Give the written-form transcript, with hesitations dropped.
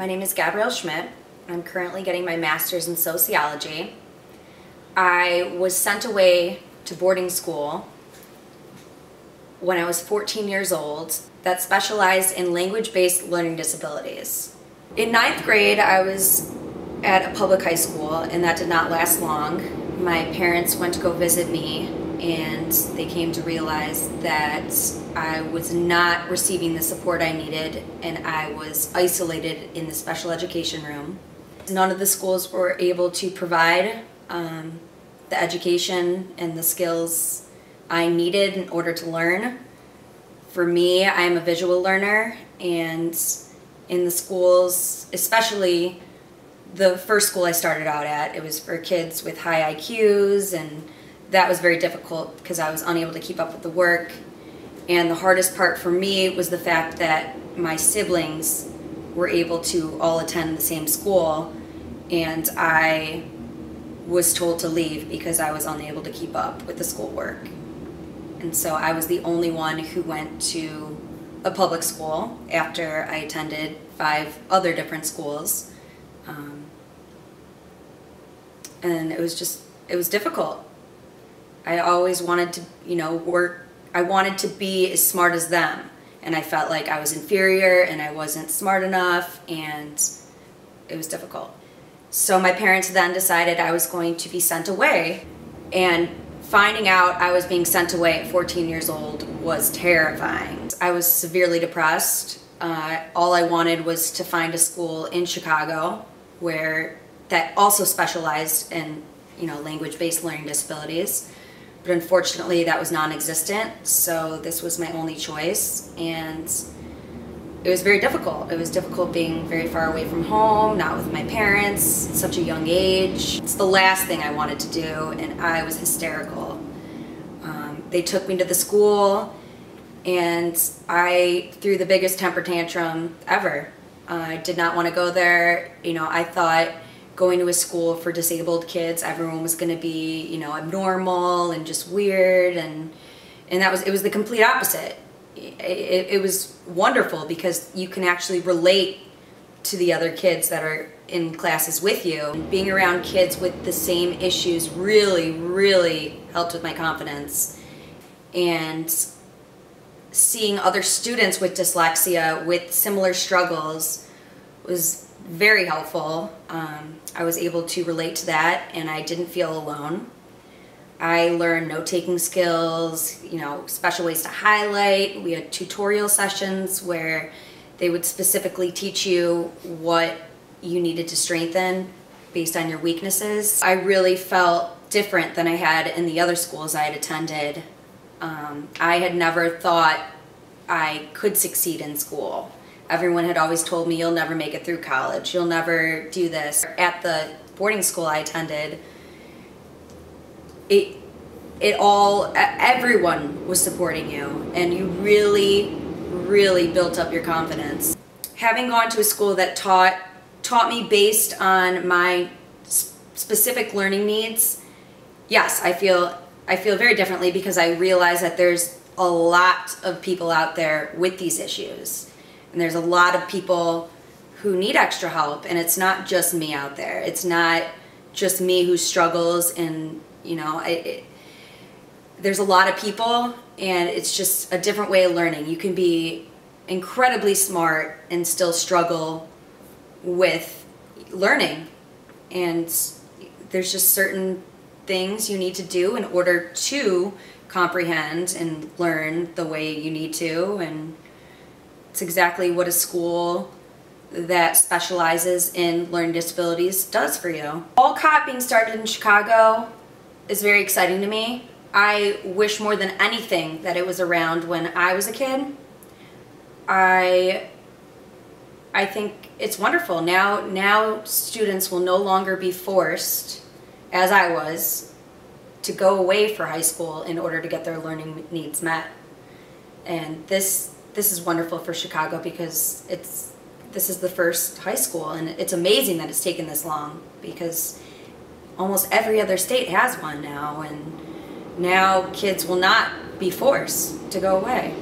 My name is Gabrielle Schmidt. I'm currently getting my master's in sociology. I was sent away to boarding school when I was 14 years old that specialized in language-based learning disabilities. In ninth grade, I was at a public high school, and that did not last long. My parents went to go visit me, and they came to realize that I was not receiving the support I needed, and I was isolated in the special education room. None of the schools were able to provide the education and the skills I needed in order to learn. For me, I am a visual learner, and in the schools, especially the first school I started out at, it was for kids with high IQs, and that was very difficult because I was unable to keep up with the work. And the hardest part for me was the fact that my siblings were able to all attend the same school, and I was told to leave because I was unable to keep up with the schoolwork. And so I was the only one who went to a public school after I attended 5 other different schools. And it was difficult. I always wanted to, I wanted to be as smart as them. And I felt like I was inferior and I wasn't smart enough, and it was difficult. So my parents then decided I was going to be sent away, and finding out I was being sent away at 14 years old was terrifying. I was severely depressed. All I wanted was to find a school in Chicago that also specialized in language-based learning disabilities. But unfortunately that was non-existent, so this was my only choice, and it was very difficult. It was difficult being very far away from home, not with my parents, at such a young age. It's the last thing I wanted to do, and I was hysterical. They took me to the school, and I threw the biggest temper tantrum ever. I did not want to go there. I thought going to a school for disabled kids, everyone was going to be, abnormal and just weird, and it was the complete opposite. It was wonderful because you can actually relate to the other kids that are in classes with you. Being around kids with the same issues really, really helped with my confidence. And seeing other students with dyslexia with similar struggles was very helpful. I was able to relate to that, and I didn't feel alone. I learned note-taking skills, special ways to highlight. We had tutorial sessions where they would specifically teach you what you needed to strengthen based on your weaknesses. I really felt different than I had in the other schools I had attended. I had never thought I could succeed in school. Everyone had always told me, you'll never make it through college, you'll never do this. At the boarding school I attended, everyone was supporting you, and you really, really built up your confidence. Having gone to a school that taught me based on my specific learning needs, yes, I feel very differently because I realize that there's a lot of people out there with these issues. And there's a lot of people who need extra help, and it's not just me out there. It's not just me who struggles, and there's a lot of people, and it's just a different way of learning. You can be incredibly smart and still struggle with learning, and there's just certain things you need to do in order to comprehend and learn the way you need to, and it's exactly what a school that specializes in learning disabilities does for you. Walcott being started in Chicago is very exciting to me. I wish more than anything that it was around when I was a kid. I think it's wonderful. Now students will no longer be forced, as I was, to go away for high school in order to get their learning needs met. And this is wonderful for Chicago because this is the first high school, and it's amazing that it's taken this long because almost every other state has one now, and now kids will not be forced to go away.